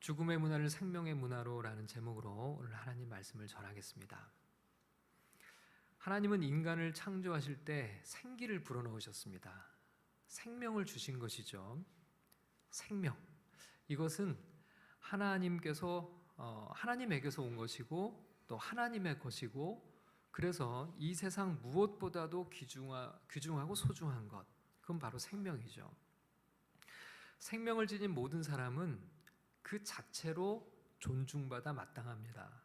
죽음의 문화를 생명의 문화로라는 제목으로 오늘 하나님 말씀을 전하겠습니다. 하나님은 인간을 창조하실 때 생기를 불어넣으셨습니다. 생명을 주신 것이죠. 생명. 이것은 하나님에게서 온 것이고 또 하나님의 것이고, 그래서 이 세상 무엇보다도 귀중하고 소중한 것, 그건 바로 생명이죠. 생명을 지닌 모든 사람은 그 자체로 존중받아 마땅합니다.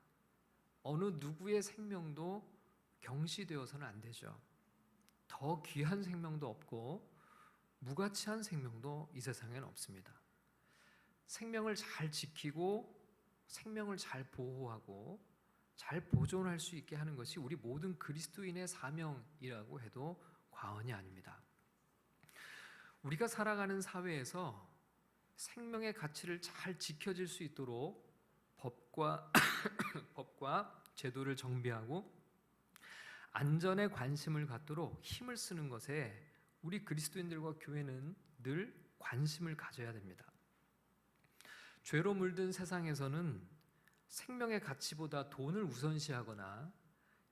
어느 누구의 생명도 경시되어서는 안 되죠. 더 귀한 생명도 없고 무가치한 생명도 이 세상에는 없습니다. 생명을 잘 지키고 생명을 잘 보호하고 잘 보존할 수 있게 하는 것이 우리 모든 그리스도인의 사명이라고 해도 과언이 아닙니다. 우리가 살아가는 사회에서 생명의 가치를 잘 지켜질 수 있도록 법과 제도를 정비하고 안전에 관심을 갖도록 힘을 쓰는 것에 우리 그리스도인들과 교회는 늘 관심을 가져야 됩니다. 죄로 물든 세상에서는 생명의 가치보다 돈을 우선시하거나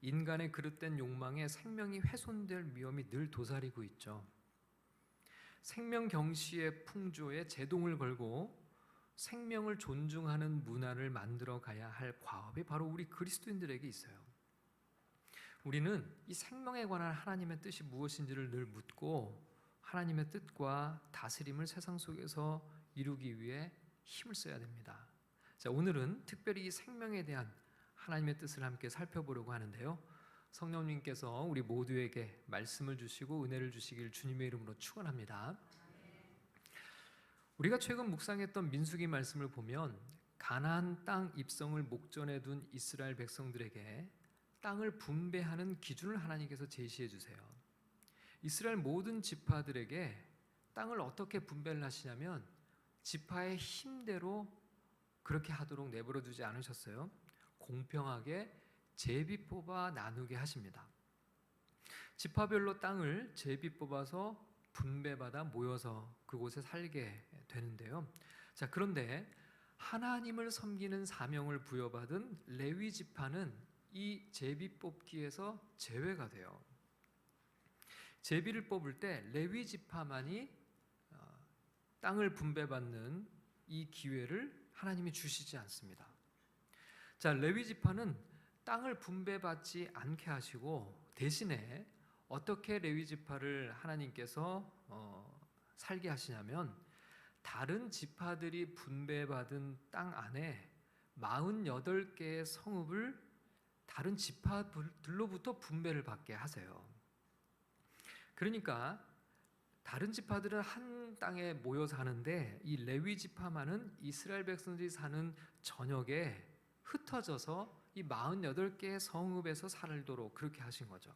인간의 그릇된 욕망에 생명이 훼손될 위험이 늘 도사리고 있죠. 생명 경시의 풍조에 제동을 걸고 생명을 존중하는 문화를 만들어 가야 할 과업이 바로 우리 그리스도인들에게 있어요. 우리는 이 생명에 관한 하나님의 뜻이 무엇인지를 늘 묻고 하나님의 뜻과 다스림을 세상 속에서 이루기 위해 힘을 써야 됩니다. 자, 오늘은 특별히 이 생명에 대한 하나님의 뜻을 함께 살펴보려고 하는데요. 성령님께서 우리 모두에게 말씀을 주시고 은혜를 주시길 주님의 이름으로 축원합니다. 우리가 최근 묵상했던 민수기 말씀을 보면 가나안 땅 입성을 목전에 둔 이스라엘 백성들에게 땅을 분배하는 기준을 하나님께서 제시해 주세요. 이스라엘 모든 지파들에게 땅을 어떻게 분배를 하시냐면 지파의 힘대로 그렇게 하도록 내버려 두지 않으셨어요. 공평하게 제비 뽑아 나누게 하십니다. 지파별로 땅을 제비 뽑아서 분배받아 모여서 그곳에 살게 되는데요. 자, 그런데 하나님을 섬기는 사명을 부여받은 레위 지파는 이 제비 뽑기에서 제외가 돼요. 제비를 뽑을 때 레위 지파만이 땅을 분배받는 이 기회를 하나님이 주시지 않습니다. 자, 레위 지파는 땅을 분배받지 않게 하시고 대신에 어떻게 레위 지파를 하나님께서 살게 하시냐면 다른 지파들이 분배받은 땅 안에 48개의 성읍을 다른 지파들로부터 분배를 받게 하세요. 그러니까 다른 지파들은 한 땅에 모여 사는데 이 레위 지파만은 이스라엘 백성들이 사는 전역에 흩어져서 이 48개의 성읍에서 살도록 그렇게 하신 거죠.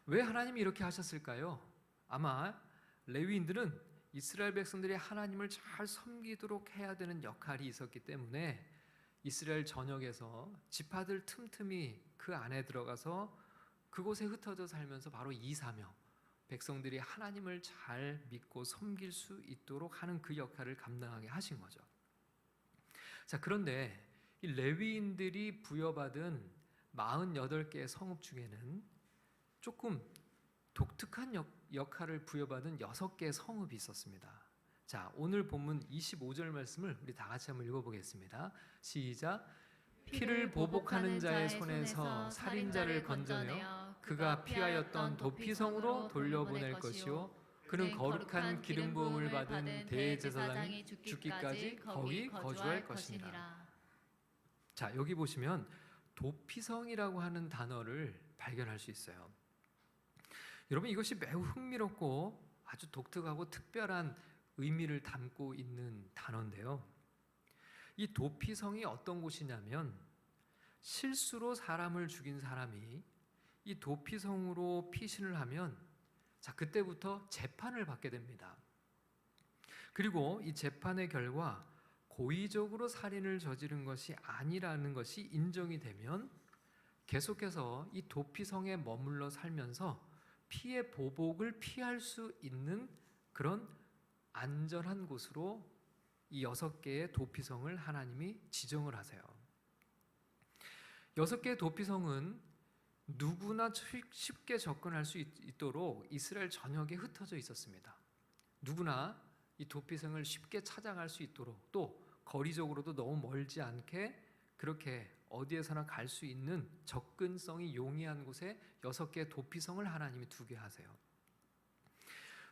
왜 하나님이 이렇게 하셨을까요? 아마 레위인들은 이스라엘 백성들이 하나님을 잘 섬기도록 해야 되는 역할이 있었기 때문에 이스라엘 전역에서 지파들 틈틈이 그 안에 들어가서 그곳에 흩어져 살면서 바로 이 사명, 백성들이 하나님을 잘 믿고 섬길 수 있도록 하는 그 역할을 감당하게 하신 거죠. 자, 그런데 이 레위인들이 부여받은 48개의 성읍 중에는 조금 독특한 역할을 부여받은 6개의 성읍이 있었습니다. 자, 오늘 본문 25절 말씀을 우리 다 같이 한번 읽어보겠습니다. 시작. 피를 보복하는 자의 손에서 살인자를 건져내어 그가 피하였던 도피성으로 돌려보낼 것이요 그는 거룩한 기름 부음을 받은 대제사장이 죽기까지 거기 거주할 것이니라. 자, 여기 보시면 도피성이라고 하는 단어를 발견할 수 있어요. 여러분, 이것이 매우 흥미롭고 아주 독특하고 특별한 의미를 담고 있는 단어인데요. 이 도피성이 어떤 곳이냐면 실수로 사람을 죽인 사람이 이 도피성으로 피신을 하면 자, 그때부터 재판을 받게 됩니다. 그리고 이 재판의 결과 고의적으로 살인을 저지른 것이 아니라는 것이 인정이 되면 계속해서 이 도피성에 머물러 살면서 피해 보복을 피할 수 있는 그런 안전한 곳으로 이 6개의 도피성을 하나님이 지정을 하세요. 6개의 도피성은 누구나 쉽게 접근할 수 있도록 이스라엘 전역에 흩어져 있었습니다. 누구나 이 도피성을 쉽게 찾아갈 수 있도록, 또 거리적으로도 너무 멀지 않게 그렇게 어디에서나 갈 수 있는 접근성이 용이한 곳에 6개의 도피성을 하나님이 두게 하세요.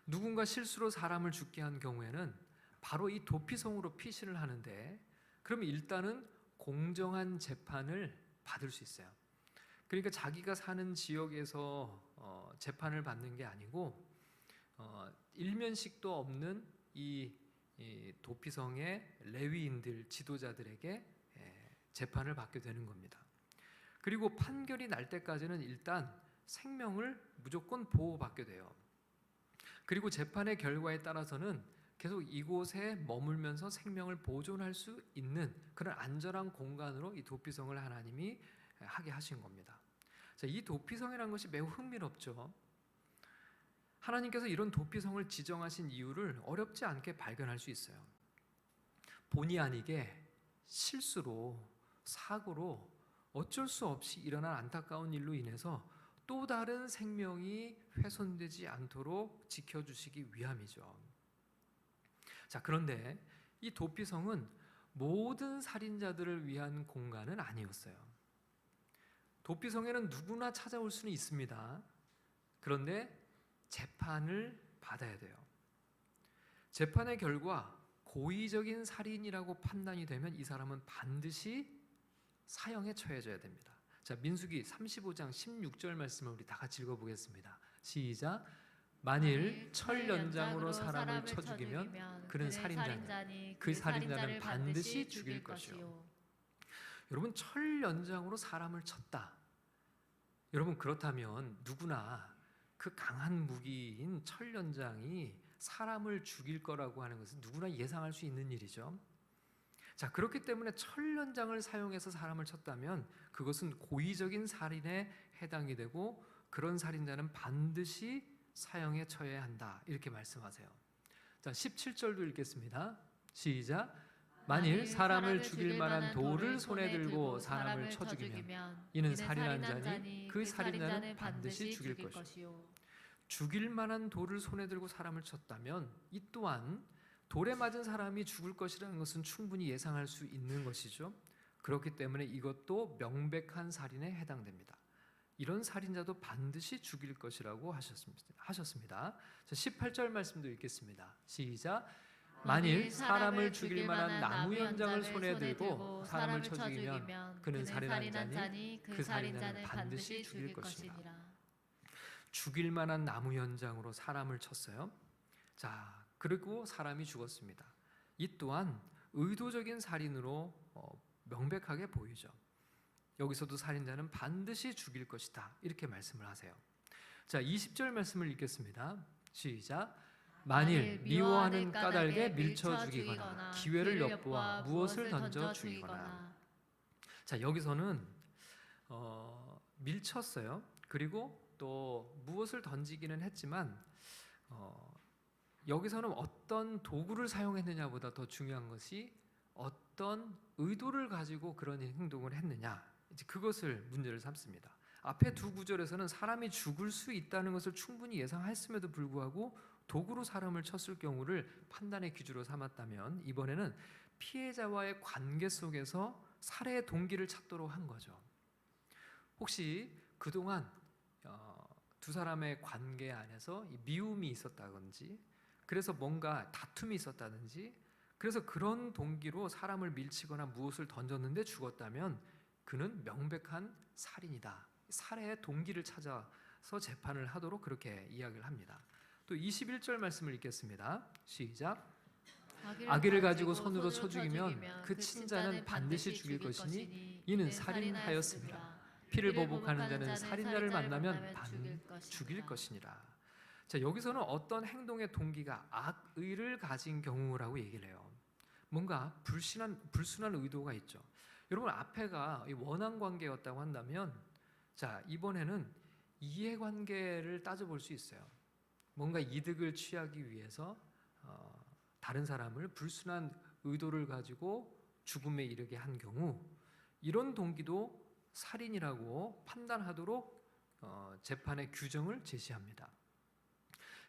누군가 실수로 사람을 죽게 한 경우에는 바로 이 도피성으로 피신을 하는데, 그러면 일단은 공정한 재판을 받을 수 있어요. 그러니까 자기가 사는 지역에서 재판을 받는 게 아니고 일면식도 없는 이 도피성의 레위인들, 지도자들에게 재판을 받게 되는 겁니다. 그리고 판결이 날 때까지는 일단 생명을 무조건 보호받게 돼요. 그리고 재판의 결과에 따라서는 계속 이곳에 머물면서 생명을 보존할 수 있는 그런 안전한 공간으로 이 도피성을 하나님이 하게 하신 겁니다. 자, 이 도피성이라는 것이 매우 흥미롭죠. 하나님께서 이런 도피성을 지정하신 이유를 어렵지 않게 발견할 수 있어요. 본의 아니게 실수로, 사고로 어쩔 수 없이 일어난 안타까운 일로 인해서 또 다른 생명이 훼손되지 않도록 지켜주시기 위함이죠. 자, 그런데 이 도피성은 모든 살인자들을 위한 공간은 아니었어요. 도피성에는 누구나 찾아올 수는 있습니다. 그런데 재판을 받아야 돼요. 재판의 결과 고의적인 살인이라고 판단이 되면 이 사람은 반드시 사형에 처해져야 됩니다. 자, 민수기 35장 16절 말씀을 우리 다 같이 읽어보겠습니다. 시작. 만일 철 연장으로 사람을 쳐 죽이면 그는 살인자니 그 살인자는 반드시 죽일 것이요. 여러분, 철 연장으로 사람을 쳤다. 여러분, 그렇다면 누구나 그 강한 무기인 철 연장이 사람을 죽일 거라고 하는 것은 누구나 예상할 수 있는 일이죠. 자, 그렇기 때문에 철 연장을 사용해서 사람을 쳤다면 그것은 고의적인 살인에 해당이 되고, 그런 살인자는 반드시 사형에 처해야 한다, 이렇게 말씀하세요. 자, 17절도 읽겠습니다. 시작. 만일 사람을 죽일 만한 돌을 손에 들고 사람을 쳐 죽이면 이는 살인한 자니 그 살인자는 반드시 죽일 것이요. 죽일 만한 돌을 손에 들고 사람을 쳤다면 이 또한 돌에 맞은 사람이 죽을 것이라는 것은 충분히 예상할 수 있는 것이죠. 그렇기 때문에 이것도 명백한 살인에 해당됩니다. 이런 살인자도 반드시 죽일 것이라고 하셨습니다. 18절 말씀도 읽겠습니다. 시작. 만일 사람을 죽일 만한 나무 연장을 손에 들고 사람을 쳐 죽이면 그는 살인한 자니 그 살인자는 반드시 죽일 것이니라. 죽일 만한 나무 연장으로 사람을 쳤어요. 자, 그리고 사람이 죽었습니다. 이 또한 의도적인 살인으로 명백하게 보이죠. 여기서도 살인자는 반드시 죽일 것이다, 이렇게 말씀을 하세요. 자, 20절 말씀을 읽겠습니다. 시작. 만일 미워하는 까닭에 밀쳐 죽이거나 기회를 엿보아 무엇을 던져 죽이거나. 자, 여기서는 밀쳤어요. 그리고 또 무엇을 던지기는 했지만 여기서는 어떤 도구를 사용했느냐보다 더 중요한 것이 어떤 의도를 가지고 그런 행동을 했느냐, 이제 그것을 문제를 삼습니다. 앞에 두 구절에서는 사람이 죽을 수 있다는 것을 충분히 예상했음에도 불구하고 도구로 사람을 쳤을 경우를 판단의 기준으로 삼았다면, 이번에는 피해자와의 관계 속에서 살해의 동기를 찾도록 한 거죠. 혹시 그동안 두 사람의 관계 안에서 미움이 있었다든지, 그래서 뭔가 다툼이 있었다든지, 그래서 그런 동기로 사람을 밀치거나 무엇을 던졌는데 죽었다면 그는 명백한 살인이다, 살해의 동기를 찾아서 재판을 하도록 그렇게 이야기를 합니다. 또 21절 말씀을 읽겠습니다. 시작. 아기를 가지고 손으로 쳐 죽이면 그 친자는 반드시 죽일 것이니 이는 살인하였습니다. 피를 보복하는 자는 살인자를 만나면 죽일 것이니라. 자, 여기서는 어떤 행동의 동기가 악의를 가진 경우라고 얘기를 해요. 뭔가 불순한 의도가 있죠. 여러분, 앞에가 원한 관계였다고 한다면, 자, 이번에는 이해관계를 따져볼 수 있어요. 뭔가 이득을 취하기 위해서 다른 사람을 불순한 의도를 가지고 죽음에 이르게 한 경우 이런 동기도 살인이라고 판단하도록 재판의 규정을 제시합니다.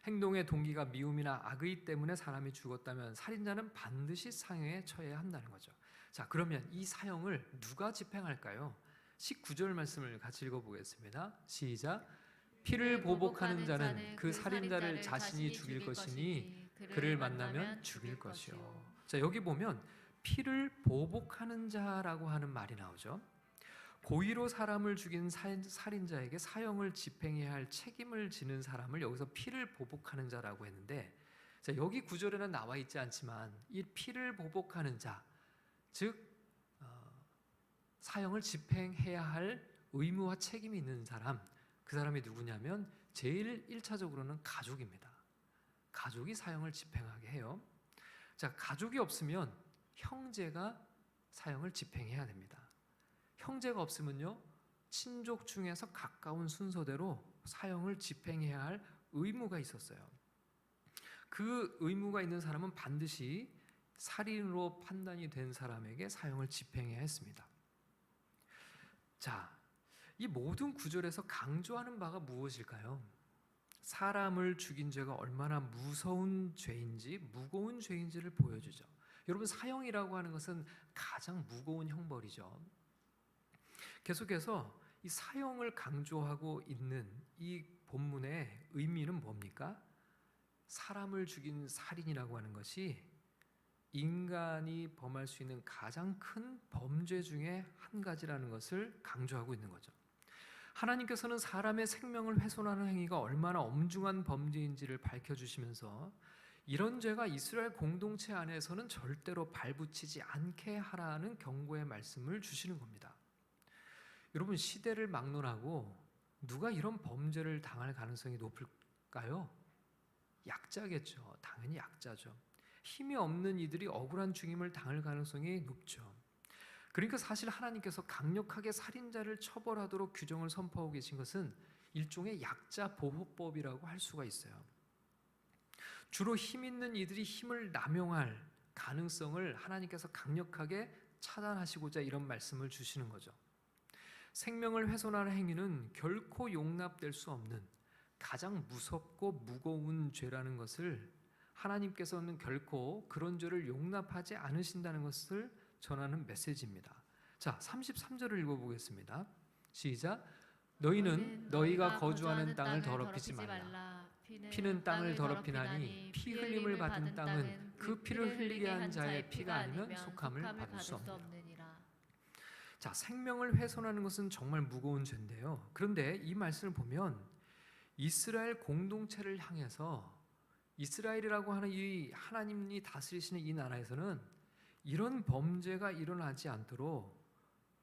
행동의 동기가 미움이나 악의 때문에 사람이 죽었다면 살인자는 반드시 사형에 처해야 한다는 거죠. 자, 그러면 이 사형을 누가 집행할까요? 19절 말씀을 같이 읽어보겠습니다. 시작. 피를 보복하는 자는 그 살인자를 자신이 죽일 것이니 그를 만나면 죽일 것이요. 자, 여기 보면 피를 보복하는 자라고 하는 말이 나오죠. 고의로 사람을 죽인 살인자에게 사형을 집행해야 할 책임을 지는 사람을 여기서 피를 보복하는 자라고 했는데, 자, 여기 구절에는 나와 있지 않지만 이 피를 보복하는 자, 즉 사형을 집행해야 할 의무와 책임이 있는 사람, 그 사람이 누구냐면 제일 1차적으로는 가족입니다. 가족이 사형을 집행하게 해요. 자, 가족이 없으면 형제가 사형을 집행해야 됩니다. 형제가 없으면요, 친족 중에서 가까운 순서대로 사형을 집행해야 할 의무가 있었어요. 그 의무가 있는 사람은 반드시 살인으로 판단이 된 사람에게 사형을 집행해야 했습니다. 자, 이 모든 구절에서 강조하는 바가 무엇일까요? 사람을 죽인 죄가 얼마나 무서운 죄인지, 무거운 죄인지를 보여주죠. 여러분, 사형이라고 하는 것은 가장 무거운 형벌이죠. 계속해서 이 사형을 강조하고 있는 이 본문의 의미는 뭡니까? 사람을 죽인 살인이라고 하는 것이 인간이 범할 수 있는 가장 큰 범죄 중에 한 가지라는 것을 강조하고 있는 거죠. 하나님께서는 사람의 생명을 훼손하는 행위가 얼마나 엄중한 범죄인지를 밝혀주시면서 이런 죄가 이스라엘 공동체 안에서는 절대로 발붙이지 않게 하라는 경고의 말씀을 주시는 겁니다. 여러분, 시대를 막론하고 누가 이런 범죄를 당할 가능성이 높을까요? 약자겠죠. 당연히 약자죠. 힘이 없는 이들이 억울한 죽임을 당할 가능성이 높죠. 그러니까 사실 하나님께서 강력하게 살인자를 처벌하도록 규정을 선포하고 계신 것은 일종의 약자 보호법이라고 할 수가 있어요. 주로 힘 있는 이들이 힘을 남용할 가능성을 하나님께서 강력하게 차단하시고자 이런 말씀을 주시는 거죠. 생명을 훼손하는 행위는 결코 용납될 수 없는 가장 무섭고 무거운 죄라는 것을 하나님께서는 결코 그런 죄를 용납하지 않으신다는 것을 전하는 메시지입니다. 자, 33절을 읽어보겠습니다. 시작. 너희는 너희가 거주하는 땅을 더럽히지 말라. 피는 땅을 더럽히나니 피 흘림을 받은 땅은 그 피를 흘리게 한 자의 피가 아니면 속함을 받을 수 없느니라. 자, 생명을 훼손하는 것은 정말 무거운 죄인데요. 그런데 이 말씀을 보면 이스라엘 공동체를 향해서 이스라엘이라고 하는 이 하나님이 다스리시는 이 나라에서는 이런 범죄가 일어나지 않도록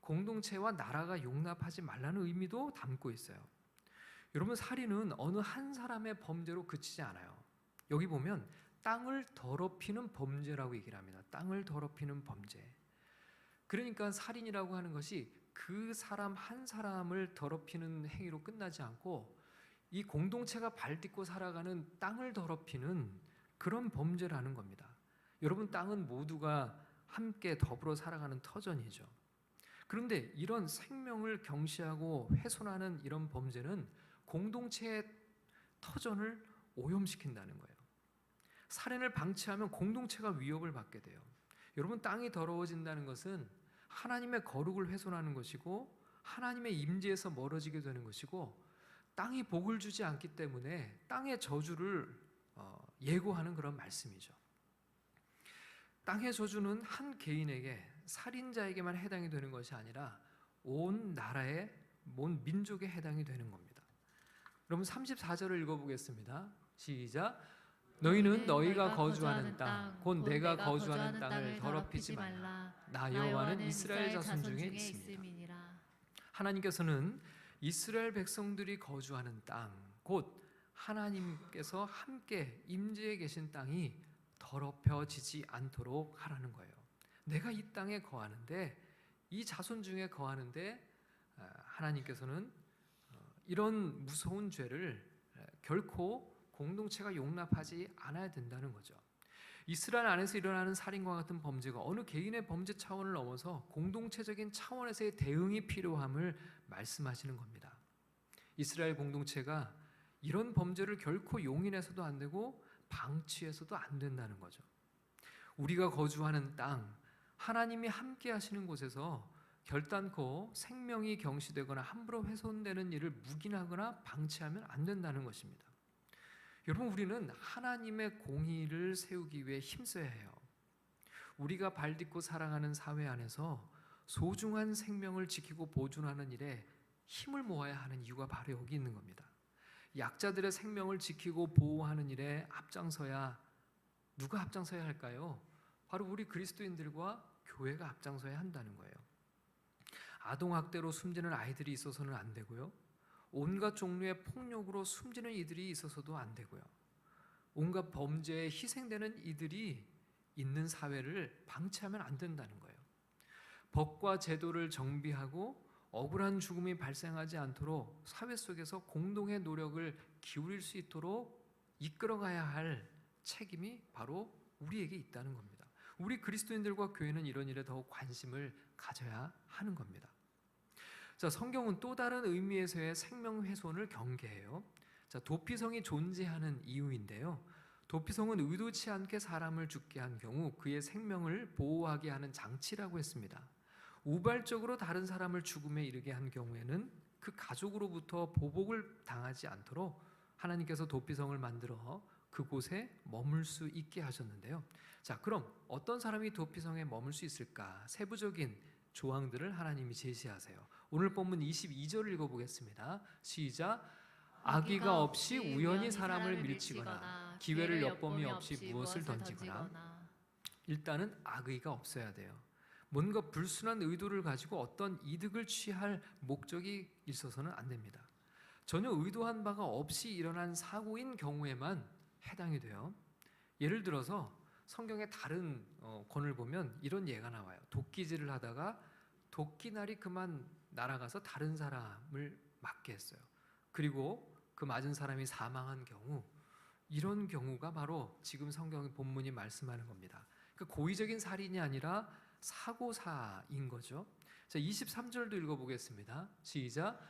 공동체와 나라가 용납하지 말라는 의미도 담고 있어요. 여러분, 살인은 어느 한 사람의 범죄로 그치지 않아요. 여기 보면 땅을 더럽히는 범죄라고 얘기를 합니다. 땅을 더럽히는 범죄. 그러니까 살인이라고 하는 것이 그 사람 한 사람을 더럽히는 행위로 끝나지 않고 이 공동체가 발딛고 살아가는 땅을 더럽히는 그런 범죄라는 겁니다. 여러분, 땅은 모두가 함께 더불어 살아가는 터전이죠. 그런데 이런 생명을 경시하고 훼손하는 이런 범죄는 공동체의 터전을 오염시킨다는 거예요. 살인을 방치하면 공동체가 위협을 받게 돼요. 여러분, 땅이 더러워진다는 것은 하나님의 거룩을 훼손하는 것이고 하나님의 임재에서 멀어지게 되는 것이고 땅이 복을 주지 않기 때문에 땅의 저주를 예고하는 그런 말씀이죠. 땅의 저주는 한 개인에게, 살인자에게만 해당이 되는 것이 아니라 온 나라에, 온 민족에 해당이 되는 겁니다. 여러분, 34절을 읽어보겠습니다. 시작. 너희는 너희가 거주하는 땅, 곧 내가 거주하는 땅을 더럽히지 말라. 나 여호와는 이스라엘 자손 중에 있습니다. 하나님께서는 이스라엘 백성들이 거주하는 땅, 곧 하나님께서 함께 임재해 계신 땅이 더럽혀지지 않도록 하라는 거예요. 내가 이 땅에 거하는데, 이 자손 중에 거하는데 하나님께서는 이런 무서운 죄를 결코 공동체가 용납하지 않아야 된다는 거죠. 이스라엘 안에서 일어나는 살인과 같은 범죄가 어느 개인의 범죄 차원을 넘어서 공동체적인 차원에서의 대응이 필요함을 말씀하시는 겁니다. 이스라엘 공동체가 이런 범죄를 결코 용인해서도 안 되고 방치해서도 안 된다는 거죠. 우리가 거주하는 땅, 하나님이 함께 하시는 곳에서 결단코 생명이 경시되거나 함부로 훼손되는 일을 묵인하거나 방치하면 안 된다는 것입니다. 여러분, 우리는 하나님의 공의를 세우기 위해 힘써야 해요. 우리가 발딛고 살아가는 사회 안에서 소중한 생명을 지키고 보존하는 일에 힘을 모아야 하는 이유가 바로 여기 있는 겁니다. 약자들의 생명을 지키고 보호하는 일에 누가 앞장서야 할까요? 바로 우리 그리스도인들과 교회가 앞장서야 한다는 거예요. 아동학대로 숨지는 아이들이 있어서는 안 되고요. 온갖 종류의 폭력으로 숨지는 이들이 있어서도 안 되고요. 온갖 범죄에 희생되는 이들이 있는 사회를 방치하면 안 된다는 거예요. 법과 제도를 정비하고 억울한 죽음이 발생하지 않도록 사회 속에서 공동의 노력을 기울일 수 있도록 이끌어가야 할 책임이 바로 우리에게 있다는 겁니다. 우리 그리스도인들과 교회는 이런 일에 더욱 관심을 가져야 하는 겁니다. 자, 성경은 또 다른 의미에서의 생명 훼손을 경계해요. 자, 도피성이 존재하는 이유인데요. 도피성은 의도치 않게 사람을 죽게 한 경우 그의 생명을 보호하게 하는 장치라고 했습니다. 우발적으로 다른 사람을 죽음에 이르게 한 경우에는 그 가족으로부터 보복을 당하지 않도록 하나님께서 도피성을 만들어 그곳에 머물 수 있게 하셨는데요. 자, 그럼 어떤 사람이 도피성에 머물 수 있을까? 세부적인 조항들을 하나님이 제시하세요. 오늘 본문 22절을 읽어보겠습니다. 시작. 악의가 없이 우연히 사람을 밀치거나 기회를 엿봄이 없이 무엇을 던지거나. 일단은 악의가 없어야 돼요. 뭔가 불순한 의도를 가지고 어떤 이득을 취할 목적이 있어서는 안 됩니다. 전혀 의도한 바가 없이 일어난 사고인 경우에만 해당이 돼요. 예를 들어서 성경의 다른 권을 보면 이런 예가 나와요. 도끼질을 하다가 도끼날이 그만 날아가서 다른 사람을 맞게 했어요. 그리고 그 맞은 사람이 사망한 경우, 이런 경우가 바로 지금 성경 본문이 말씀하는 겁니다. 그러니까 고의적인 살인이 아니라 사고사인 거죠. 자, 23절도 읽어보겠습니다. 시작.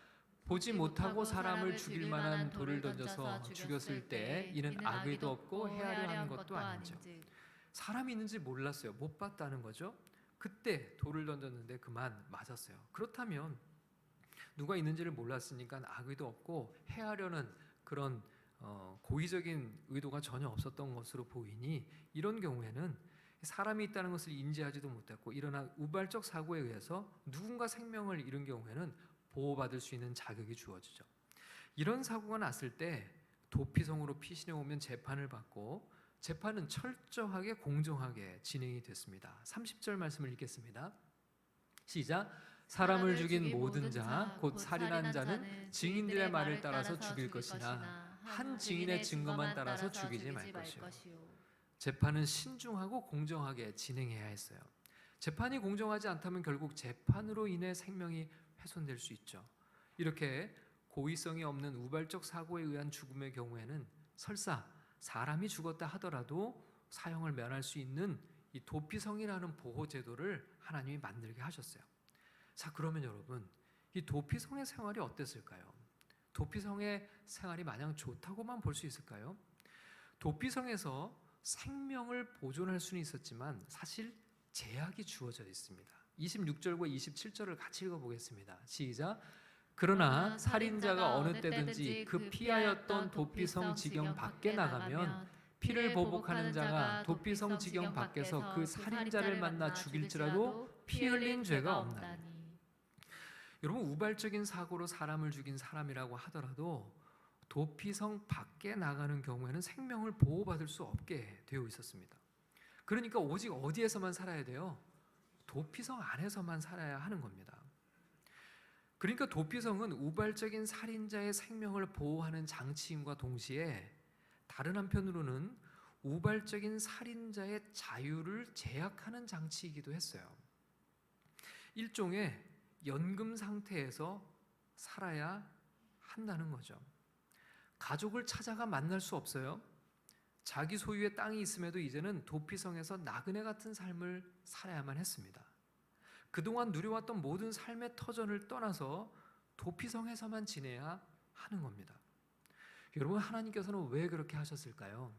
보지 못하고 사람을 죽일 만한 돌을 던져서 죽였을 때 이는 악의도 없고 헤아려 한 것도 아닌즉. 사람이 있는지 몰랐어요. 못 봤다는 거죠. 그때 돌을 던졌는데 그만 맞았어요. 그렇다면 누가 있는지를 몰랐으니까 악의도 없고 헤아려는 그런 고의적인 의도가 전혀 없었던 것으로 보이니, 이런 경우에는 사람이 있다는 것을 인지하지도 못했고 일어난 우발적 사고에 의해서 누군가 생명을 잃은 경우에는 보호받을 수 있는 자격이 주어지죠. 이런 사고가 났을 때 도피성으로 피신해 오면 재판을 받고, 재판은 철저하게 공정하게 진행이 됐습니다. 30절 말씀을 읽겠습니다. 시작. 사람을 죽인 모든 자, 곧 살인한 자는 증인들의 말을 따라서 죽일 것이나 한 증인의 증거만 따라서 죽이지 말 것이요. 재판은 신중하고 공정하게 진행해야 했어요. 재판이 공정하지 않다면 결국 재판으로 인해 생명이 훼손될 수 있죠. 이렇게 고의성이 없는 우발적 사고에 의한 죽음의 경우에는 설사 사람이 죽었다 하더라도 사형을 면할 수 있는 이 도피성이라는 보호 제도를 하나님이 만들게 하셨어요. 자, 그러면 여러분, 이 도피성의 생활이 어땠을까요? 도피성의 생활이 마냥 좋다고만 볼 수 있을까요? 도피성에서 생명을 보존할 수는 있었지만 사실 제약이 주어져 있습니다. 26절과 27절을 같이 읽어보겠습니다. 시작. 그러나 살인자가 어느 때든지 그 피하였던 도피성 지경 밖에 나가면 피를 보복하는 자가 도피성 지경 밖에서 그 살인자를 만나 죽일지라도 피 흘린 죄가 없나니. 여러분, 우발적인 사고로 사람을 죽인 사람이라고 하더라도 도피성 밖에 나가는 경우에는 생명을 보호받을 수 없게 되어 있었습니다. 그러니까 오직 어디에서만 살아야 돼요? 도피성 안에서만 살아야 하는 겁니다. 그러니까 도피성은 우발적인 살인자의 생명을 보호하는 장치임과 동시에 다른 한편으로는 우발적인 살인자의 자유를 제약하는 장치이기도 했어요. 일종의 연금 상태에서 살아야 한다는 거죠. 가족을 찾아가 만날 수 없어요. 자기 소유의 땅이 있음에도 이제는 도피성에서 나그네 같은 삶을 살아야만 했습니다. 그동안 누려왔던 모든 삶의 터전을 떠나서 도피성에서만 지내야 하는 겁니다. 여러분, 하나님께서는 왜 그렇게 하셨을까요?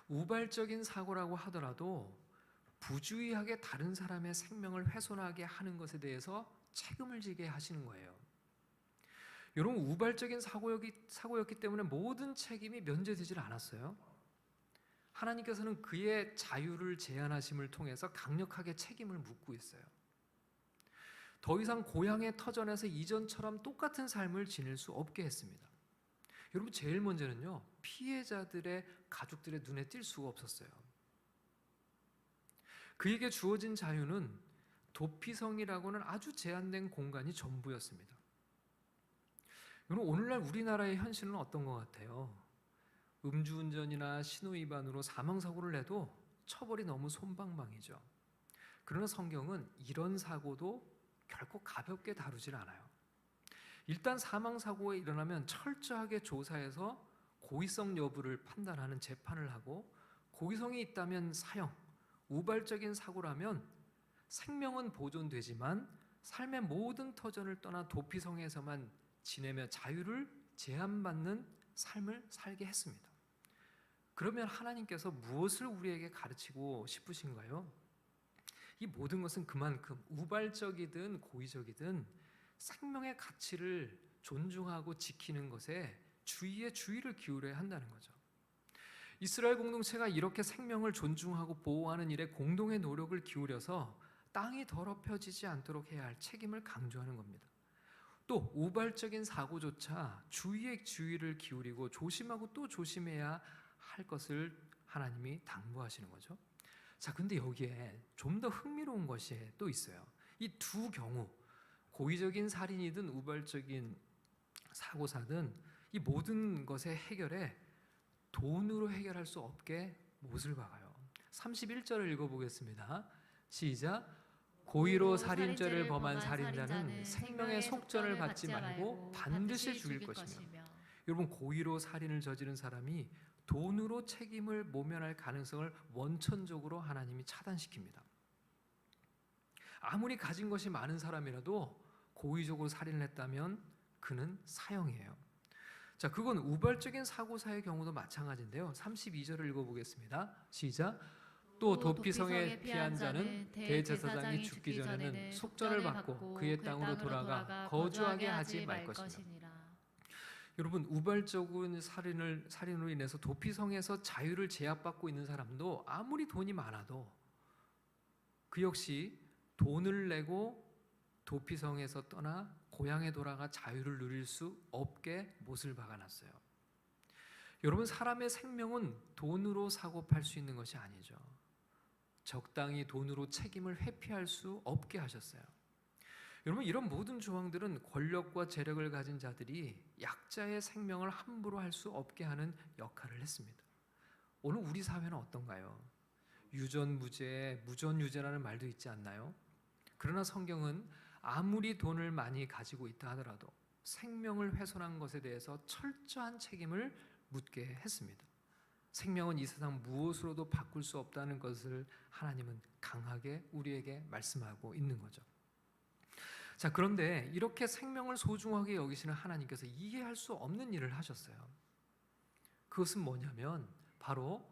우발적인 사고라고 하더라도 부주의하게 다른 사람의 생명을 훼손하게 하는 것에 대해서 책임을 지게 하시는 거예요. 여러분, 우발적인 사고였기 때문에 모든 책임이 면제되질 않았어요. 하나님께서는 그의 자유를 제한하심을 통해서 강력하게 책임을 묻고 있어요. 더 이상 고향의 터전에서 이전처럼 똑같은 삶을 지낼 수 없게 했습니다. 여러분, 제일 먼저는요, 피해자들의 가족들의 눈에 띌 수가 없었어요. 그에게 주어진 자유는 도피성이라고는 아주 제한된 공간이 전부였습니다. 여러분, 오늘날 우리나라의 현실은 어떤 것 같아요? 음주운전이나 신호위반으로 사망사고를 내도 처벌이 너무 솜방망이죠. 그러나 성경은 이런 사고도 결코 가볍게 다루질 않아요. 일단 사망사고가 일어나면 철저하게 조사해서 고의성 여부를 판단하는 재판을 하고, 고의성이 있다면 사형, 우발적인 사고라면 생명은 보존되지만 삶의 모든 터전을 떠나 도피성에서만 지내며 자유를 제한받는 삶을 살게 했습니다. 그러면 하나님께서 무엇을 우리에게 가르치고 싶으신가요? 이 모든 것은 그만큼 우발적이든 고의적이든 생명의 가치를 존중하고 지키는 것에 주의를 기울여야 한다는 거죠. 이스라엘 공동체가 이렇게 생명을 존중하고 보호하는 일에 공동의 노력을 기울여서 땅이 더럽혀지지 않도록 해야 할 책임을 강조하는 겁니다. 또 우발적인 사고조차 주의를 기울이고 조심하고 또 조심해야 할 것을 하나님이 당부하시는 거죠. 자, 근데 여기에 좀 더 흥미로운 것이 또 있어요. 이 두 경우, 고의적인 살인이든 우발적인 사고사든 이 모든 것의 해결에 돈으로 해결할 수 없게 못을 박아요. 31절을 읽어보겠습니다. 시작. 고의로 살인죄를 범한 살인자는 생명의 속전을 받지 말고 반드시 죽일 것이며. 여러분, 고의로 살인을 저지른 사람이 돈으로 책임을 모면할 가능성을 원천적으로 하나님이 차단시킵니다. 아무리 가진 것이 많은 사람이라도 고의적으로 살인을 했다면 그는 사형이에요. 자, 그건 우발적인 사고사의 경우도 마찬가지인데요. 32절을 읽어보겠습니다. 시작. 또 도피성에 피한 자는 대제사장이 죽기 전에는 속전을 받고 그의 땅으로 돌아가 거주하게 하지 말 것이니라. 여러분, 우발적인 살인으로 인해서 도피성에서 자유를 제압받고 있는 사람도 아무리 돈이 많아도 그 역시 돈을 내고 도피성에서 떠나 고향에 돌아가 자유를 누릴 수 없게 못을 박아놨어요. 여러분, 사람의 생명은 돈으로 사고 팔 수 있는 것이 아니죠. 적당히 돈으로 책임을 회피할 수 없게 하셨어요. 여러분, 이런 모든 조항들은 권력과 재력을 가진 자들이 약자의 생명을 함부로 할 수 없게 하는 역할을 했습니다. 오늘 우리 사회는 어떤가요? 유전무죄, 무전유죄라는 말도 있지 않나요? 그러나 성경은 아무리 돈을 많이 가지고 있다 하더라도 생명을 훼손한 것에 대해서 철저한 책임을 묻게 했습니다. 생명은 이 세상 무엇으로도 바꿀 수 없다는 것을 하나님은 강하게 우리에게 말씀하고 있는 거죠. 자, 그런데 이렇게 생명을 소중하게 여기시는 하나님께서 이해할 수 없는 일을 하셨어요. 그것은 뭐냐면 바로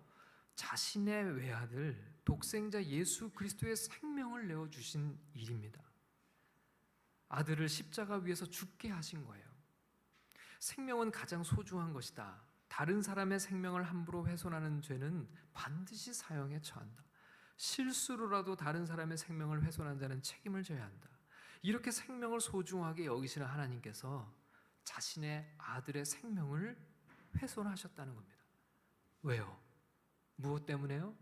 자신의 외아들 독생자 예수 그리스도의 생명을 내어주신 일입니다. 아들을 십자가 위에서 죽게 하신 거예요. 생명은 가장 소중한 것이다. 다른 사람의 생명을 함부로 훼손하는 죄는 반드시 사형에 처한다. 실수로라도 다른 사람의 생명을 훼손한 자는 책임을 져야 한다. 이렇게 생명을 소중하게 여기시는 하나님께서 자신의 아들의 생명을 훼손하셨다는 겁니다. 왜요? 무엇 때문에요?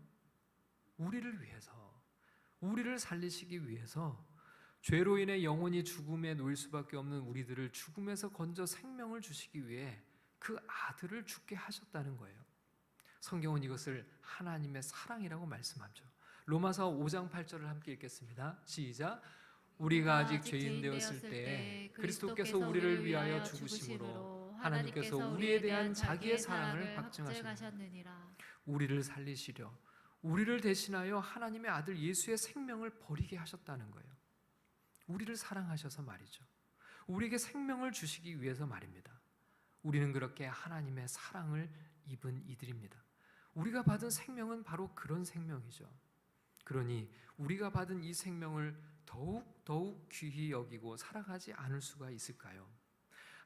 우리를 위해서, 우리를 살리시기 위해서 죄로 인해 영원히 죽음에 놓일 수밖에 없는 우리들을 죽음에서 건져 생명을 주시기 위해 그 아들을 죽게 하셨다는 거예요. 성경은 이것을 하나님의 사랑이라고 말씀하죠. 로마서 5장 8절을 함께 읽겠습니다. 시작. 우리가 아직 죄인 되었을 때 그리스도께서 우리를 위하여 죽으심으로 하나님께서 우리에 대한 자기의 사랑을 확증하셨느니라. 확증하셨느니라. 우리를 살리시려 우리를 대신하여 하나님의 아들 예수의 생명을 버리게 하셨다는 거예요. 우리를 사랑하셔서 말이죠. 우리에게 생명을 주시기 위해서 말입니다. 우리는 그렇게 하나님의 사랑을 입은 이들입니다. 우리가 받은 생명은 바로 그런 생명이죠. 그러니 우리가 받은 이 생명을 더욱 귀히 여기고 살아가지 않을 수가 있을까요?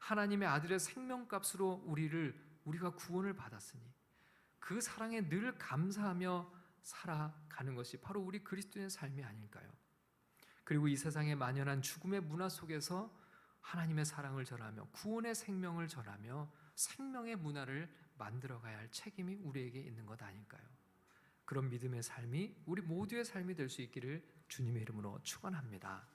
하나님의 아들의 생명값으로 우리가 구원을 받았으니 그 사랑에 늘 감사하며 살아가는 것이 바로 우리 그리스도인의 삶이 아닐까요? 그리고 이 세상에 만연한 죽음의 문화 속에서 하나님의 사랑을 전하며 구원의 생명을 전하며 생명의 문화를 만들어가야 할 책임이 우리에게 있는 것 아닐까요? 그런 믿음의 삶이 우리 모두의 삶이 될 수 있기를 주님의 이름으로 축원합니다.